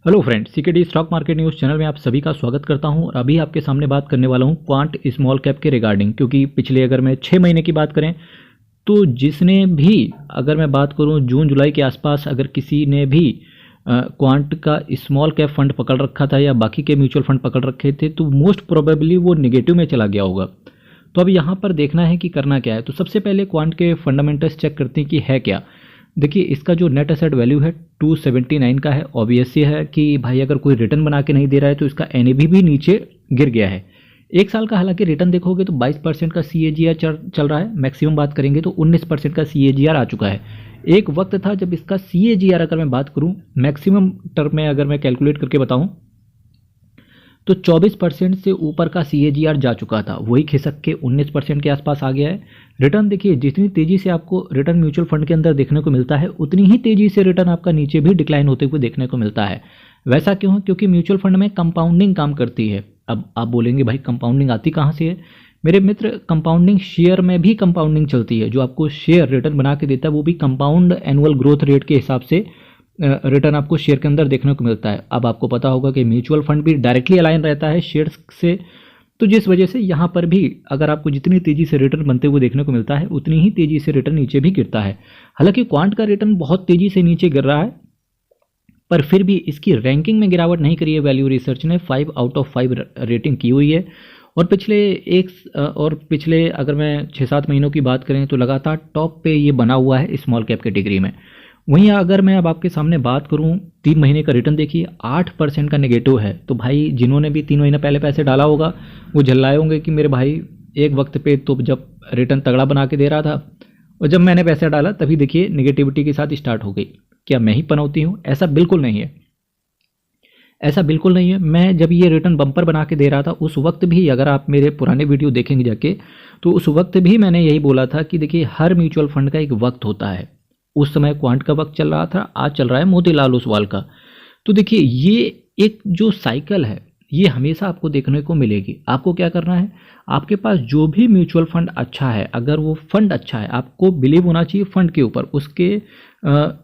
Hello friends, CKD stock market news channel में आप सभी का स्वागत करता हूं। और अभी आपके सामने बात करने वाला हूं क्वांट स्मॉल कैप के रिगार्डिंग, क्योंकि पिछले अगर मैं 6 महीने की बात करें तो जिसने भी, अगर मैं बात करूं जून जुलाई के आसपास, अगर किसी ने भी क्वांट का स्मॉल कैप फंड पकड़ रखा था या बाकी के म्यूचुअल फंड पकड़ रखे थे तो मोस्ट प्रोबेबली वो निगेटिव में चला गया होगा। तो अब यहाँ पर देखना है कि करना क्या है। तो सबसे पहले क्वांट के फंडामेंटल्स चेक करते हैं कि है क्या। देखिए, इसका जो नेट एसेट वैल्यू है 279 का है। ऑब्वियस ये है कि भाई अगर कोई रिटर्न बना के नहीं दे रहा है तो इसका एनएवी भी नीचे गिर गया है। एक साल का हालांकि रिटर्न देखोगे तो 22% का CAGR चल रहा है। मैक्सिमम बात करेंगे तो 19% का CAGR आ चुका है। एक वक्त था जब इसका CAGR, अगर मैं बात करूं मैक्सिमम टर्म में, अगर मैं कैलकुलेट करके बताऊं तो 24% से ऊपर का CAGR जा चुका था। वही खिसक के 19% के आसपास आ गया है। रिटर्न देखिए, जितनी तेज़ी से आपको रिटर्न म्यूचुअल फंड के अंदर देखने को मिलता है उतनी ही तेज़ी से रिटर्न आपका नीचे भी डिक्लाइन होते हुए देखने को मिलता है। वैसा क्यों है? क्योंकि म्यूचुअल फंड में कंपाउंडिंग काम करती है। अब आप बोलेंगे भाई कंपाउंडिंग आती कहाँ से है? मेरे मित्र, कंपाउंडिंग शेयर में भी कंपाउंडिंग चलती है। जो आपको शेयर रिटर्न बना के देता है वो भी कंपाउंड एनुअल ग्रोथ रेट के हिसाब से रिटर्न आपको शेयर के अंदर देखने को मिलता है। अब आपको पता होगा कि म्यूचुअल फंड भी डायरेक्टली अलाइन रहता है शेयर्स से, तो जिस वजह से यहाँ पर भी अगर आपको जितनी तेज़ी से रिटर्न बनते हुए देखने को मिलता है उतनी ही तेज़ी से रिटर्न नीचे भी गिरता है। हालांकि क्वांट का रिटर्न बहुत तेज़ी से नीचे गिर रहा है, पर फिर भी इसकी रैंकिंग में गिरावट नहीं करी है। वैल्यू रिसर्च ने 5 आउट ऑफ 5 रेटिंग की हुई है। और पिछले अगर मैं 6-7 महीनों की बात करें तो लगातार टॉप पे ये बना हुआ है स्मॉल कैप कैटेगरी में। वहीं अगर मैं अब आपके सामने बात करूं 3 महीने का रिटर्न देखिए 8% का नेगेटिव है। तो भाई जिन्होंने भी 3 महीने पहले पैसे डाला होगा वो झल्लाए होंगे कि मेरे भाई एक वक्त पे तो जब रिटर्न तगड़ा बना के दे रहा था और जब मैंने पैसे डाला तभी देखिए निगेटिविटी के साथ स्टार्ट हो गई। क्या मैं ही पनौती हूँ? ऐसा बिल्कुल नहीं है। ऐसा बिल्कुल नहीं है। मैं जब ये रिटर्न बम्पर बना के दे रहा था उस वक्त भी, अगर आप मेरे पुराने वीडियो देखेंगे जाके, तो उस वक्त भी मैंने यही बोला था कि देखिए हर म्यूचुअल फंड का एक वक्त होता है। उस समय क्वांट का वक्त चल रहा था, आज चल रहा है मोतीलाल ओसवाल का। तो देखिए ये एक जो साइकिल है ये हमेशा आपको देखने को मिलेगी। आपको क्या करना है, आपके पास जो भी म्यूचुअल फंड अच्छा है, अगर वो फंड अच्छा है, आपको बिलीव होना चाहिए फंड के ऊपर,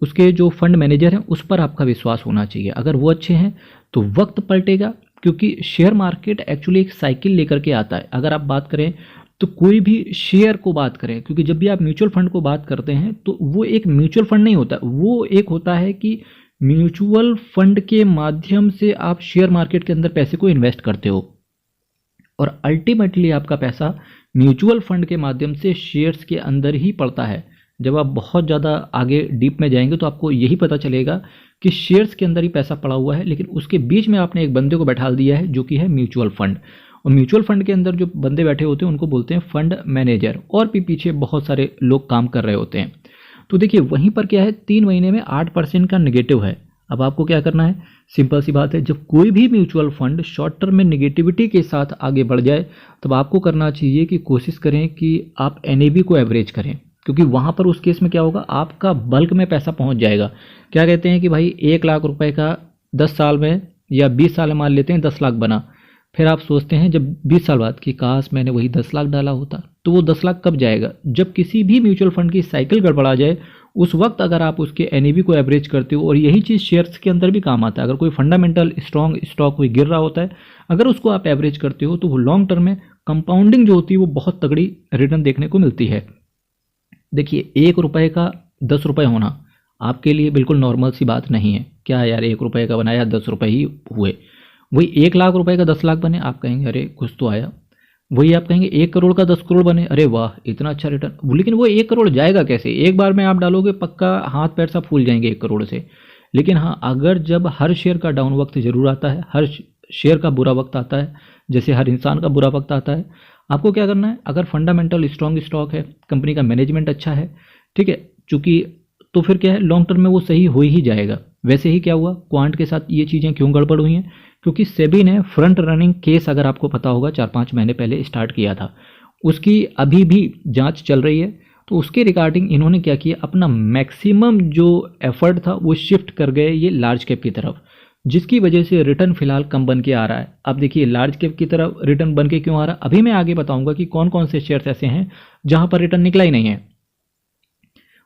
उसके जो फंड मैनेजर हैं उस पर आपका विश्वास होना चाहिए। अगर वो अच्छे हैं तो वक्त पलटेगा, क्योंकि शेयर मार्केट एक्चुअली एक साइकिल लेकर के आता है। अगर आप बात करें तो कोई भी शेयर को बात करें, क्योंकि जब भी आप म्यूचुअल फंड को बात करते हैं तो वो एक म्यूचुअल फंड नहीं होता, वो एक होता है कि म्यूचुअल फंड के माध्यम से आप शेयर मार्केट के अंदर पैसे को इन्वेस्ट करते हो और अल्टीमेटली आपका पैसा म्यूचुअल फंड के माध्यम से शेयर्स के अंदर ही पड़ता है। जब आप बहुत ज़्यादा आगे डीप में जाएंगे तो आपको यही पता चलेगा कि शेयर्स के अंदर ही पैसा पड़ा हुआ है, लेकिन उसके बीच में आपने एक बंदे को बैठा दिया है जो कि है म्यूचुअल फंड। और म्यूचुअल फंड के अंदर जो बंदे बैठे होते हैं उनको बोलते हैं फंड मैनेजर, और भी पीछे बहुत सारे लोग काम कर रहे होते हैं। तो देखिए वहीं पर क्या है, 3 महीने में 8% का नेगेटिव है। अब आपको क्या करना है, सिंपल सी बात है, जब कोई भी म्यूचुअल फंड शॉर्ट टर्म में नेगेटिविटी के साथ आगे बढ़ जाए तब आपको करना चाहिए कि कोशिश करें कि आप NAV को एवरेज करें, क्योंकि वहाँ पर उस केस में क्या होगा, आपका बल्क में पैसा पहुँच जाएगा। क्या कहते हैं कि भाई 1 लाख रुपए का 10 साल में या 20 साल में मान लेते हैं 10 लाख बना, फिर आप सोचते हैं जब 20 साल बाद कि काश मैंने वही 10 लाख डाला होता। तो वो 10 लाख कब जाएगा? जब किसी भी म्यूचुअल फंड की साइकिल गड़बड़ा जाए उस वक्त अगर आप उसके NAV को एवरेज करते हो। और यही चीज़ शेयर्स के अंदर भी काम आता है। अगर कोई फंडामेंटल स्ट्रॉन्ग स्टॉक कोई गिर रहा होता है, अगर उसको आप एवरेज करते हो तो वो लॉन्ग टर्म में कंपाउंडिंग जो होती है वो बहुत तगड़ी रिटर्न देखने को मिलती है। देखिए 1 रुपये का 10 रुपये होना आपके लिए बिल्कुल नॉर्मल सी बात नहीं है। क्या यार 1 रुपये का बनाया 10 रुपये ही हुए, वही 1 लाख रुपए का 10 लाख बने, आप कहेंगे अरे कुछ तो आया। वही आप कहेंगे 1 करोड़ का 10 करोड़ बने, अरे वाह इतना अच्छा रिटर्न। लेकिन वो 1 करोड़ जाएगा कैसे? एक बार में आप डालोगे पक्का हाथ पैर सब फूल जाएंगे 1 करोड़ से। लेकिन हाँ, अगर जब हर शेयर का डाउन वक्त जरूर आता है, हर शेयर का बुरा वक्त आता है, जैसे हर इंसान का बुरा वक्त आता है, आपको क्या करना है, अगर फंडामेंटल स्ट्रॉन्ग स्टॉक है, कंपनी का मैनेजमेंट अच्छा है, ठीक है, चूंकि तो फिर क्या है, लॉन्ग टर्म में वो सही हो ही जाएगा। वैसे ही क्या हुआ क्वांट के साथ, ये चीज़ें क्यों गड़बड़ हुई हैं? क्योंकि सेबी ने फ्रंट रनिंग केस, अगर आपको पता होगा 4-5 महीने पहले स्टार्ट किया था, उसकी अभी भी जांच चल रही है। तो उसके रिगार्डिंग इन्होंने क्या किया, अपना मैक्सिमम जो एफर्ट था वो शिफ्ट कर गए ये लार्ज कैप की तरफ, जिसकी वजह से रिटर्न फिलहाल कम बन के आ रहा है। अब देखिए लार्ज कैप की तरफ रिटर्न बन के क्यों आ रहा है, अभी मैं आगे बताऊंगा कि कौन कौन से शेयर्स ऐसे हैं जहां पर रिटर्न निकला ही नहीं है।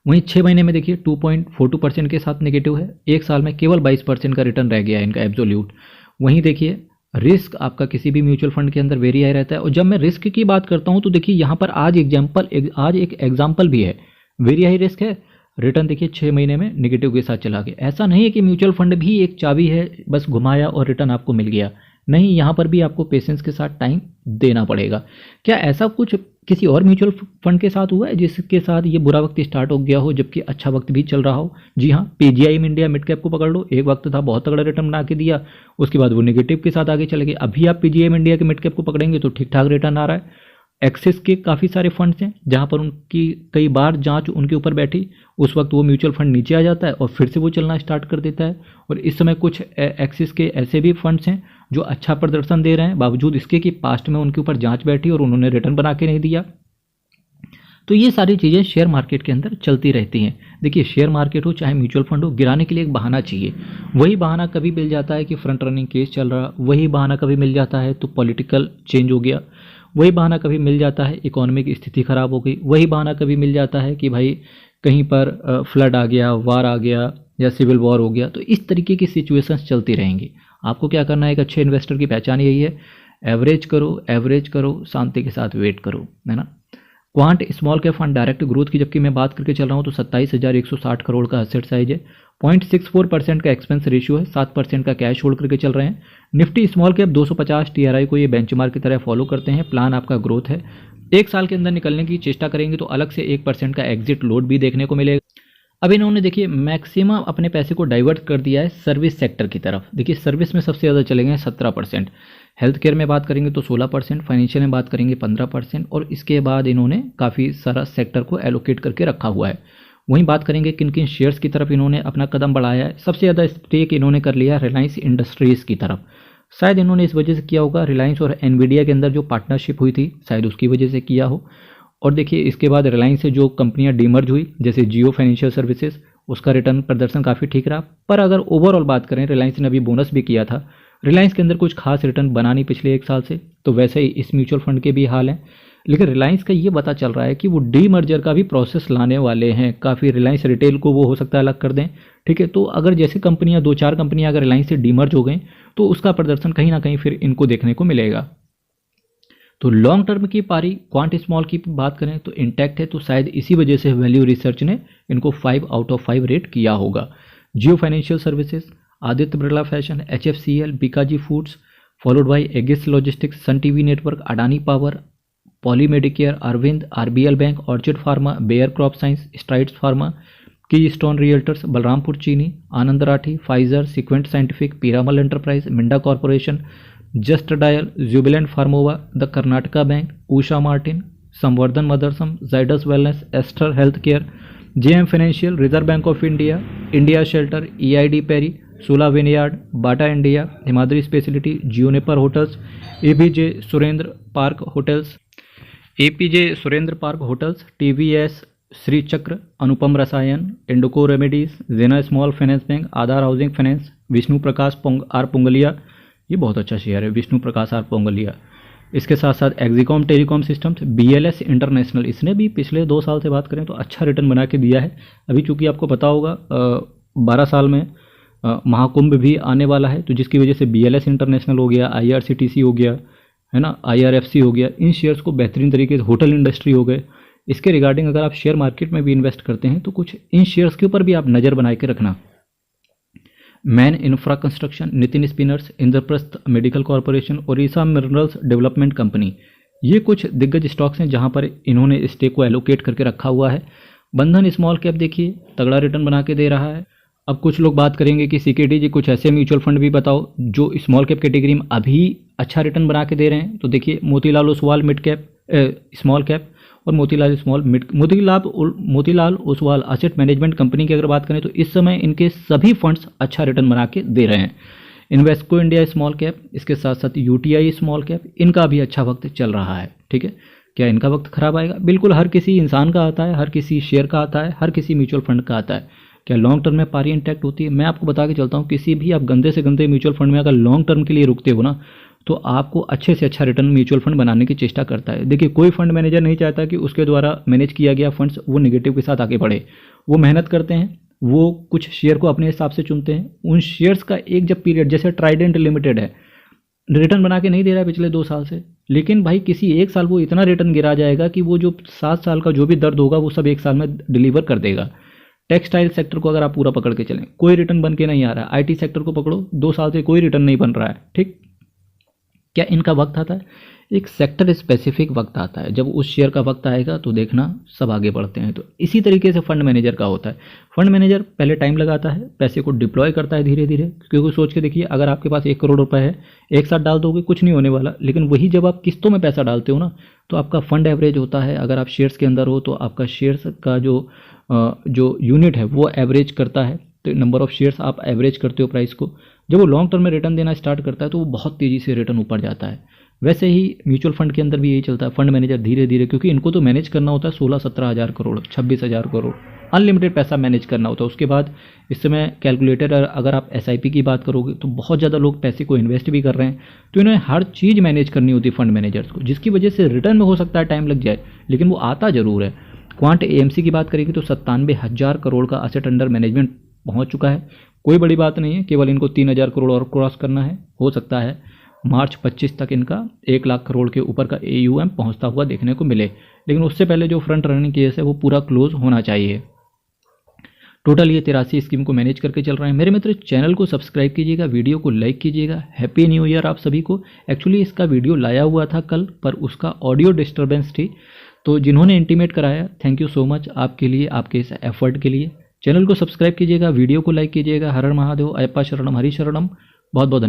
वहीं 6 महीने में देखिए 2.42% के साथ नेगेटिव है, एक साल में केवल 22% का रिटर्न रह गया है इनका एब्सोल्यूट। वहीं देखिए रिस्क आपका किसी भी म्यूचुअल फंड के अंदर वेरी हाई रहता है। और जब मैं रिस्क की बात करता हूं तो देखिए यहाँ पर आज एक एग्जाम्पल भी है, वेरी हाई रिस्क है, रिटर्न देखिए 6 महीने में नेगेटिव के साथ चला गया। ऐसा नहीं है कि म्यूचुअल फंड भी एक चाबी है, बस घुमाया और रिटर्न आपको मिल गया, नहीं, यहाँ पर भी आपको पेशेंस के साथ टाइम देना पड़ेगा। क्या ऐसा कुछ किसी और म्यूचुअल फंड के साथ हुआ है जिसके साथ ये बुरा वक्त स्टार्ट हो गया हो जबकि अच्छा वक्त भी चल रहा हो? जी हाँ, पीजीआई इंडिया मिड कैप को पकड़ लो, एक वक्त था बहुत तगड़ा रिटर्न बना के दिया, उसके बाद वो नेगेटिव के साथ आगे चले गए। अभी आप पीजीआई इंडिया के मिड कैप को पकड़ेंगे तो ठीक ठाक रिटर्न आ रहा है। एक्सिस के काफ़ी सारे फंड्स हैं जहां पर उनकी कई बार जांच उनके ऊपर बैठी, उस वक्त वो म्यूचुअल फंड नीचे आ जाता है और फिर से वो चलना स्टार्ट कर देता है। और इस समय कुछ एक्सिस के ऐसे भी फंड्स हैं जो अच्छा प्रदर्शन दे रहे हैं बावजूद इसके कि पास्ट में उनके ऊपर जांच बैठी और उन्होंने रिटर्न बना के नहीं दिया। तो ये सारी चीज़ें शेयर मार्केट के अंदर चलती रहती हैं। देखिए शेयर मार्केट हो चाहे म्यूचुअल फंड हो, गिराने के लिए एक बहाना चाहिए। वही बहाना कभी मिल जाता है कि फ्रंट रनिंग केस चल रहा, वही बहाना कभी मिल जाता है तो पॉलिटिकल चेंज हो गया, वही बहाना कभी मिल जाता है इकोनॉमिक स्थिति खराब हो गई, वही बहाना कभी मिल जाता है कि भाई कहीं पर फ्लड आ गया, वार आ गया या सिविल वॉर हो गया। तो इस तरीके की सिचुएशंस चलती रहेंगी। आपको क्या करना है, एक अच्छे इन्वेस्टर की पहचान यही है, एवरेज करो, शांति के साथ वेट करो, है ना। Quant small cap fund direct growth की जबकि मैं बात करके चल रहा हूँ तो 27,160 करोड़ का एसेट साइज है, 0.64% का एक्सपेंस रेशियो है, 7% का कैश होल्ड करके चल रहे हैं। निफ्टी स्मॉल कैप 250 टीआरआई को ये बेंचमार्क की तरह फॉलो करते हैं। प्लान आपका ग्रोथ है, एक साल के अंदर निकलने की चेष्टा करेंगे तो अलग से 1% का एग्जिट लोड भी देखने को मिलेगा। अब इन्होंने देखिए मैक्सिमम अपने पैसे को डाइवर्ट कर दिया है सर्विस सेक्टर की तरफ। देखिए सर्विस में सबसे ज़्यादा चलेंगे 17%, हेल्थ केयर में बात करेंगे तो 16%, फाइनेंशियल में बात करेंगे 15%, और इसके बाद इन्होंने काफ़ी सारा सेक्टर को एलोकेट करके रखा हुआ है। वहीं बात करेंगे किन किन शेयर्स की तरफ इन्होंने अपना कदम बढ़ाया है। सबसे ज़्यादा स्टेक इन्होंने कर लिया रिलायंस इंडस्ट्रीज़ की तरफ। शायद इन्होंने इस वजह से किया होगा, रिलायंस और एनवीडिया के अंदर जो पार्टनरशिप हुई थी शायद उसकी वजह से किया हो। और देखिए इसके बाद रिलायंस से जो कंपनियां डीमर्ज हुई जैसे जियो फाइनेंशियल सर्विसेज, उसका रिटर्न प्रदर्शन काफ़ी ठीक रहा। पर अगर ओवरऑल बात करें, रिलायंस ने अभी बोनस भी किया था, रिलायंस के अंदर कुछ खास रिटर्न बना नहीं पिछले एक साल से, तो वैसे ही इस म्यूचुअल फंड के भी हाल हैं। लेकिन रिलायंस का ये पता चल रहा है कि वो डी मर्जर का भी प्रोसेस लाने वाले हैं, काफ़ी रिलायंस रिटेल को वो हो सकता है अलग कर दें, ठीक है। तो अगर जैसे कंपनियां 2-4 कंपनियां अगर रिलायंस से डीमर्ज हो गई तो उसका प्रदर्शन कहीं ना कहीं फिर इनको देखने को मिलेगा। तो लॉन्ग टर्म की पारी क्वांट स्मॉल की बात करें तो इंटैक्ट है, तो शायद इसी वजह से वैल्यू रिसर्च ने इनको 5 आउट ऑफ 5 रेट किया होगा। Jio financial services, Aditya Birla fashion, HFCL, Bikaji foods, followed by Aegis logistics, Sun TV network, Adani power, Poly Medicure, Arvind, RBL bank, Orchid pharma, Bayer crop science, Strides pharma, keystone realtors, Balrampur Chini, Anand Rathi, Pfizer, Sequent scientific, Piramal enterprise, Minda corporation, just dial, Jubilant Pharmova, the Karnataka bank, Usha Martin, Samvardhana Motherson, Zydus wellness, Aster healthcare, JM financial, reserve bank of India, India shelter, EID Parry, Sula vineyard, Bata India, Himadri specialty, जियोनेपर hotels, APJ Surendra park hotels, TVS, Srichakra, Anupam Rasayan, Indoco remedies, Jana small finance bank, Aadhar housing finance, Vishnu Prakash R Punglia, ये बहुत अच्छा share है Vishnu Prakash R पोंगलिया। इसके साथ साथ एक्जिकॉम telecom systems, BLS international, इसने भी पिछले 2 साल से बात करें तो अच्छा रिटर्न बना के दिया है। अभी चूंकि आपको पता होगा 12 साल में महाकुंभ भी आने वाला है, तो जिसकी वजह से BLS इंटरनेशनल हो गया, IRCTC हो गया, है ना, IRFC हो गया, इन शेयर्स को बेहतरीन तरीके से, होटल इंडस्ट्री हो गए, इसके रिगार्डिंग अगर आप शेयर मार्केट में भी इन्वेस्ट करते हैं तो कुछ इन शेयर्स के ऊपर भी आप नज़र बना के रखना। Man infra construction, Nitin spinners, Indraprastha medical corporation, Odisha minerals development company, ये कुछ दिग्गज स्टॉक्स हैं जहां पर इन्होंने स्टेक को एलोकेट करके रखा हुआ है। बंधन स्मॉल कैप देखिए तगड़ा रिटर्न बना के दे रहा है। अब कुछ लोग बात करेंगे कि CKD जी कुछ ऐसे म्यूचुअल फंड भी बताओ जो स्मॉल कैप कैटेगरी में अभी अच्छा रिटर्न बना के दे रहे हैं। तो देखिए Motilal Oswal mid cap small cap और Motilal Oswal asset management company की अगर बात करें तो इस समय इनके सभी फंड्स अच्छा रिटर्न बना के दे रहे हैं। इन्वेस्को इंडिया स्मॉल कैप, इसके साथ साथ UTI स्मॉल कैप, इनका भी अच्छा वक्त चल रहा है, ठीक है। क्या इनका वक्त खराब आएगा? बिल्कुल, हर किसी इंसान का आता है, हर किसी शेयर का आता है, हर किसी म्यूचुअल फंड का आता है। क्या लॉन्ग टर्म में पारी इंटैक्ट होती है? मैं आपको बता के चलता हूँ, किसी भी आप गंदे से गंदे म्यूचुअल फंड में अगर लॉन्ग टर्म के लिए रुकते हो ना तो आपको अच्छे से अच्छा रिटर्न म्यूचुअल फंड बनाने की चेष्टा करता है। देखिए, कोई फंड मैनेजर नहीं चाहता कि उसके द्वारा मैनेज किया गया फंड्स वो नेगेटिव के साथ आगे बढ़े। वो मेहनत करते हैं, वो कुछ शेयर को अपने हिसाब से चुनते हैं। उन शेयर्स का एक जब पीरियड, जैसे ट्राइडेंट लिमिटेड है, रिटर्न बना के नहीं दे रहा है पिछले 2 साल से, लेकिन भाई किसी एक साल वो इतना रिटर्न गिरा जाएगा कि वो जो 7 साल का जो भी दर्द होगा वो सब एक साल में डिलीवर कर देगा। टेक्सटाइल सेक्टर को अगर आप पूरा पकड़ के चलें, कोई रिटर्न बन के नहीं आ रहा है। आईटी सेक्टर को पकड़ो, 2 साल से कोई रिटर्न नहीं बन रहा है। ठीक, क्या इनका वक्त आता है? एक सेक्टर स्पेसिफिक वक्त आता है। जब उस शेयर का वक्त आएगा तो देखना सब आगे बढ़ते हैं। तो इसी तरीके से फंड मैनेजर का होता है। फंड मैनेजर पहले टाइम लगाता है, पैसे को डिप्लॉय करता है धीरे धीरे, क्योंकि सोच के देखिए, अगर आपके पास 1 करोड़ रुपए है, एक साथ डाल दोगे कुछ नहीं होने वाला, लेकिन वही जब आप किस्तों में पैसा डालते हो ना, तो आपका फंड एवरेज होता है। अगर आप शेयर्स के अंदर हो तो आपका शेयर्स का जो यूनिट है वो एवरेज करता है। तो नंबर ऑफ शेयर्स आप एवरेज करते हो प्राइस को। जब वो लॉन्ग टर्म में रिटर्न देना स्टार्ट करता है तो वो बहुत तेज़ी से रिटर्न ऊपर जाता है। वैसे ही म्यूचुअल फंड के अंदर भी यही चलता है। फंड मैनेजर धीरे धीरे, क्योंकि इनको तो मैनेज करना होता है 16-17 हज़ार करोड़, 26,000 करोड़, अनलिमिटेड पैसा मैनेज करना होता है। उसके बाद इस समय कैलकुलेटर, अगर आप SIP की बात करोगे तो बहुत ज़्यादा लोग पैसे को इन्वेस्ट भी कर रहे हैं। तो इन्हें हर चीज़ मैनेज करनी होती है फंड मैनेजर्स को, जिसकी वजह से रिटर्न में हो सकता है टाइम लग जाए, लेकिन वो आता ज़रूर है। क्वांट AMC की बात करेंगे तो 97,000 करोड़ का असेट अंडर मैनेजमेंट पहुंच चुका है। कोई बड़ी बात नहीं है, केवल इनको 3,000 करोड़ और क्रॉस करना है। हो सकता है मार्च 25 तक इनका 1 लाख करोड़ के ऊपर का AUM पहुंचता हुआ देखने को मिले, लेकिन उससे पहले जो फ्रंट रनिंग केस है वो पूरा क्लोज होना चाहिए। टोटल ये 83 स्कीम को मैनेज करके चल रहे हैं। मेरे मित्र, चैनल को सब्सक्राइब कीजिएगा, वीडियो को लाइक कीजिएगा। हैप्पी न्यू ईयर आप सभी को। एक्चुअली इसका वीडियो लाया हुआ था कल, पर उसका ऑडियो डिस्टर्बेंस थी, तो जिन्होंने इंटीमेट कराया, थैंक यू सो मच आपके लिए, आपके इस एफर्ट के लिए। चैनल को सब्सक्राइब कीजिएगा, वीडियो को लाइक कीजिएगा। हर हर महादेव, अयप्पा शरणम, हरि शरणम। बहुत बहुत धन्यवाद।